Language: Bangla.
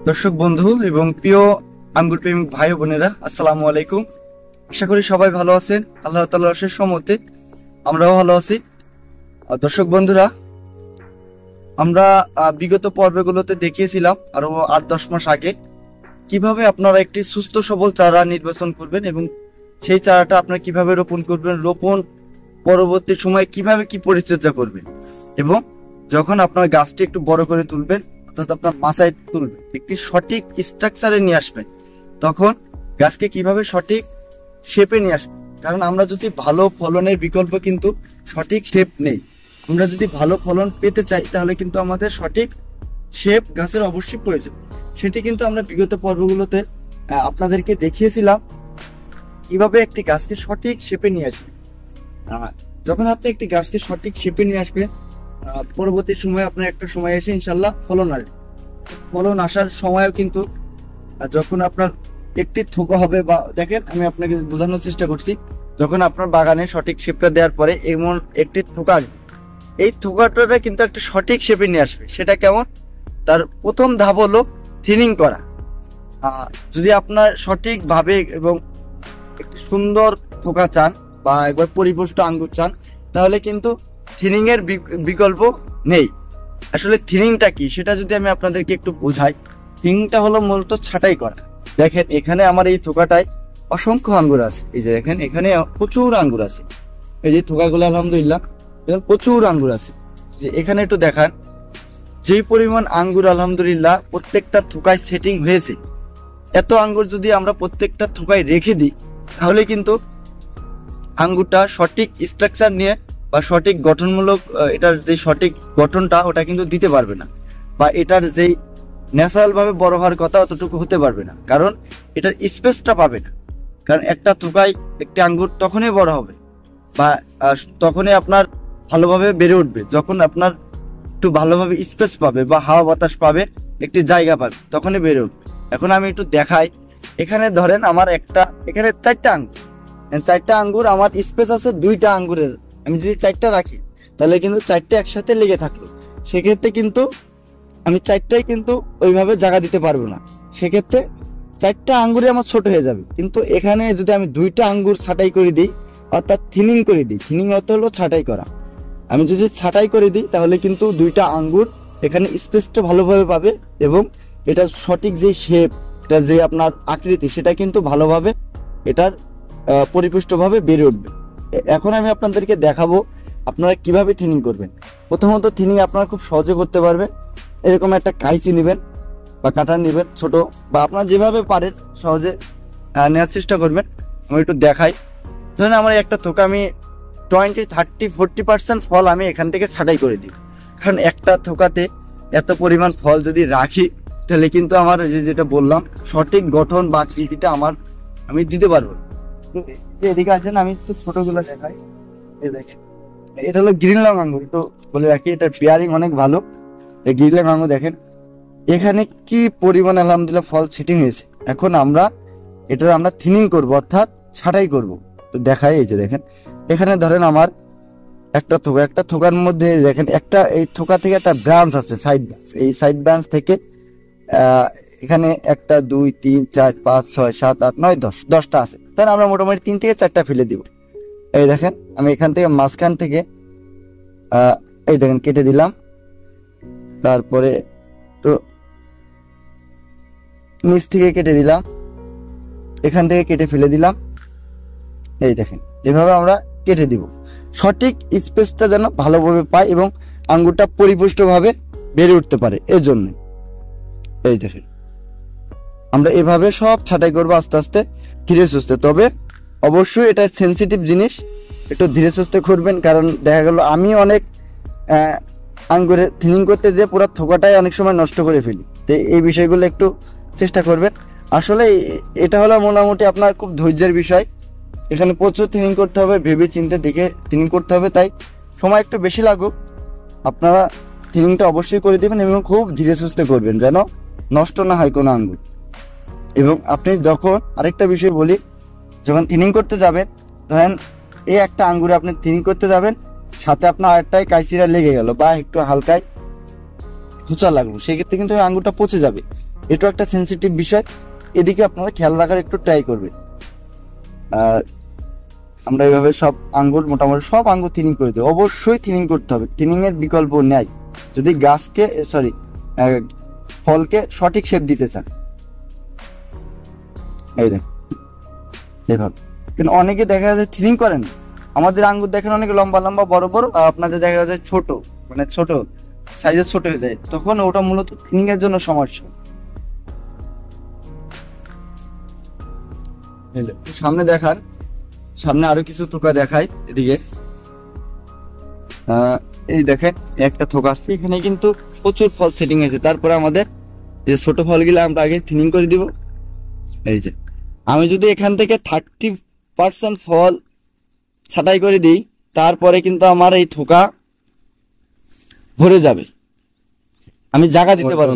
দর্শক বন্ধু এবং প্রিয় আঙ্গুর প্রেমী ভাই ও বোনেরা, আসসালামু আলাইকুম। আশা করি সবাই ভালো আছেন। আল্লাহ তাআলার অশেষ রহমতে আমরাও ভালো আছি। দর্শক বন্ধুরা, আমরা বিগত পর্বগুলোতে দেখিয়েছিলাম আরো 8-10 মাস আগে কিভাবে আপনারা একটি সুস্থ সবল চারা নির্বাচন করবেন এবং সেই চারাটা আপনারা কিভাবে রোপণ করবেন, রোপণ পরবর্তী সময়ে কিভাবে কি পরিচর্যা করবেন এবং যখন আপনার গাছটি একটু বড় করে তুলবেন, অর্থাৎ আপনার মাচায় তুলবেন, একটি সঠিক স্ট্রাকচারে নিয়ে আসবেন, তখন গাছকে কিভাবে সঠিক শেপে নিয়ে আসবেন। কারণ আমরা যদি ভালো ফলনের বিকল্প কিন্তু সঠিক শেপ নেই। আমরা যদি ভালো ফলন পেতে চাই তাহলে কিন্তু আমাদের সঠিক শেপ গাছের অবশ্যই প্রয়োজন। সেটি কিন্তু আমরা বিগত পর্বগুলোতে আপনাদেরকে দেখিয়েছিলাম কিভাবে একটি গাছকে সঠিক শেপে নিয়ে আসবে। যখন আপনি একটি গাছকে সঠিক শেপে নিয়ে আসবেন, পরবর্তী সময়ে আপনার একটা সময় এসে ইনশাল্লাহ ফলন আসবে। ফলন আসার সময়ও কিন্তু যখন আপনার একটি থোকা হবে, বা দেখেন আমি আপনাকে বোঝানোর চেষ্টা করছি, যখন আপনার বাগানে সঠিক শেপটা দেওয়ার পরে এমন একটি থোকা আসবে, এই থোকাটা কিন্তু একটা সঠিক শেপে নিয়ে আসবে। সেটা কেমন? তার প্রথম ধাপ হলো থিনিং করা। যদি আপনার সঠিকভাবে এবং একটি সুন্দর থোকা চান বা একবার পরিপুষ্ট আঙ্গুর চান, তাহলে কিন্তু থিনিং এর বিকল্প নেই। আসলে থিনিংটা কি সেটা যদি আমি আপনাদেরকে একটু বোঝাই, থিনিংটা হলো মূলত ছাঁটাই করা। দেখেন এখানে আমার এই থোকাটায় অসংখ্য আঙ্গুর আছে, এই যে দেখেন এখানে প্রচুর আঙ্গুর আছে, এই যে থোকাগুলো আলহামদুলিল্লাহ প্রচুর আঙ্গুর আছে। যে এখানে একটু দেখান যেই পরিমাণ আঙ্গুর আলহামদুলিল্লাহ প্রত্যেকটা থোকায় সেটিং হয়েছে। এত আঙ্গুর যদি আমরা প্রত্যেকটা থোকায় রেখে দিই তাহলে কিন্তু আঙ্গুরটা সঠিক স্ট্রাকচার নিয়ে বা সঠিক গঠনমূলক এটার যে সঠিক গঠনটা ওটা কিন্তু দিতে পারবে না, বা এটার যেই ন্যাচারাল ভাবে বড় হওয়ার কথা অতটুকু হতে পারবে না, কারণ এটার স্পেসটা পাবে না। কারণ একটা থোকায় একটি আঙ্গুর তখনই বড় হবে বা তখনই আপনার ভালোভাবে বেড়ে উঠবে যখন আপনার একটু ভালোভাবে স্পেস পাবে বা হাওয়া বাতাস পাবে, একটি জায়গা পাবে, তখনই বেড়ে উঠবে। এখন আমি একটু দেখাই, এখানে ধরেন আমার এখানে 4টা আঙ্গুর, 4টা আঙ্গুর, আমার স্পেস আছে 2টা আঙ্গুরের। আমি যদি 4টা রাখি তাহলে কিন্তু 4টা একসাথে লেগে থাকলো, সেক্ষেত্রে কিন্তু আমি 4টাই কিন্তু ওইভাবে জায়গা দিতে পারবো না। সেক্ষেত্রে 4টা আঙ্গুরে আমার ছোট হয়ে যাবে। কিন্তু এখানে যদি আমি 2টা আঙ্গুর ছাঁটাই করে দিই, অর্থাৎ থিনিং করে দিই, থিনিং অর্থ হলো ছাঁটাই করা। আমি যদি ছাঁটাই করে দিই তাহলে কিন্তু 2টা আঙ্গুর এখানে স্পেসটা ভালোভাবে পাবে এবং এটা সঠিক যে শেপ, এটা যে আপনার আকৃতি, সেটা কিন্তু ভালোভাবে এটার পরিপুষ্টভাবে বেড়ে উঠবে। এখন আমি আপনাদেরকে দেখাবো আপনারা কিভাবে থিনিং করবেন। প্রথমত থিনিং আপনারা খুব সহজে করতে পারবেন। এরকম একটা কাইচি নেবেন বা কাটার নেবেন ছোট, বা আপনারা যেভাবে পারেন সহজে নেওয়ার চেষ্টা করবেন। আমি একটু দেখাই। ধরেন আমার একটা থোকা আমি 20, 30, 40% ফল আমি এখান থেকে ছাঁটাই করে দিই। কারণ একটা থোকাতে এত পরিমাণ ফল যদি রাখি তাহলে কিন্তু আমার যেটা বললাম সঠিক গঠন বা আকৃতিটা আমি দিতে পারবো। এদিকে আছেন, আমি একটু ছোটগুলো দেখাই। এই দেখেন এটা হলো গ্রিন লং আঙ্গুর, একটু বলে রাখি এটার পেয়ারিং অনেক ভালো। এই গ্রিন লং আঙ্গুর দেখেন এখানে কি পরিমাণ আলহামদুলিল্লাহ ফল সেটিং হয়েছে। এখন আমরা থিনিং করব, অর্থাৎ ছাঁটাই করব। তো দেখাই, এই যে দেখেন এখানে ধরেন আমার একটা থোকার মধ্যে দেখেন এই থোকা থেকে একটা ব্রাঞ্চ আছে, সাইড ব্রাঞ্চ। এই সাইড ব্রাঞ্চ থেকে এখানে 1, 2, 3, 4, 5, 6, 7, 8, 9, 10টা আছে। তাহলে আমরা মোটামুটি 3 থেকে 4টা ফেলে দিব। এই দেখেন আমি এখান থেকে মাঝখান থেকে এই দেখেন কেটে দিলাম, তারপরে তো নিচ থেকে কেটে দিলাম, এখান থেকে কেটে ফেলে দিলাম। এই দেখেন এভাবে আমরা কেটে দিব, সঠিক স্পেসটা যেন ভালোভাবে পায় এবং আঙ্গুরটা পরিপুষ্টভাবে বেড়ে উঠতে পারে। এর জন্য এই দেখেন আমরা এভাবে সব ছাঁটাই করবো আস্তে আস্তে, ধীরে সুস্থে। তবে অবশ্যই এটা সেন্সিটিভ জিনিস, একটু ধীরে সুস্থে করবেন। কারণ দেখা গেল আমি অনেক আঙ্গুরের থিনিং করতে যেয়ে পুরো থোকাটাই অনেক সময় নষ্ট করে ফেলি। তো এই বিষয়গুলো একটু চেষ্টা করবেন। আসলে এটা হলো মোটামুটি আপনার খুব ধৈর্যের বিষয়। এখানে প্রচুর থিনিং করতে হবে, ভেবে চিন্তে দেখে থিনিং করতে হবে, তাই সময় একটু বেশি লাগুক। আপনারা থিনিংটা অবশ্যই করে দেবেন এবং খুব ধীরে সুস্থে করবেন যেন নষ্ট না হয় কোনো আঙ্গুর। এবং আপনি যখন আরেকটা বিষয় বলি, যখন থিনিং করতে যাবেন, ধরেন এই একটা আঙ্গুরে আপনি থিনিং করতে যাবেন, সাথে আপনার আরেকটাই কাইচিরা লেগে গেল বা একটু হালকায় খোঁচা লাগলো, সেক্ষেত্রে কিন্তু ওই আঙ্গুরটা পচে যাবে। এটা একটা সেন্সিটিভ বিষয়, এদিকে আপনারা খেয়াল রাখার একটু ট্রাই করবেন। আমরা এইভাবে সব আঙ্গুর মোটামুটি সব আঙ্গুর থিনিং করে দেবো। অবশ্যই থিনিং করতে হবে, থিনিং এর বিকল্প নেই যদি গাছকে ফলকে সঠিক শেপ দিতে চান। এই দেখ এভাবে, কিন্তু অনেকে দেখা যায় থিনিং করেন। আমাদের আঙ্গুর দেখেন অনেক লম্বা লম্বা বড় বড়, আর আপনাদের দেখা যায় ছোট, মানে ছোট সাইজে ছোট হয়ে যায়, তখন ওটা মূলত থিনিং এর জন্য সমস্যা। সামনে দেখান, সামনে আরো কিছু থোকা দেখায় এদিকে। এই দেখেন একটা থোকা আসছে, এখানে কিন্তু প্রচুর ফল সেটিং হয়েছে। তারপরে আমাদের যে ছোট ফলগুলো আমরা আগে থিনিং করে দিব। এই যে আমি যদি এখান থেকে 30% ফল ছাঁটাই করে দিই, তারপরে কিন্তু আমার এই থোকা ভরে যাবে, আমি জায়গা দিতে পারবো।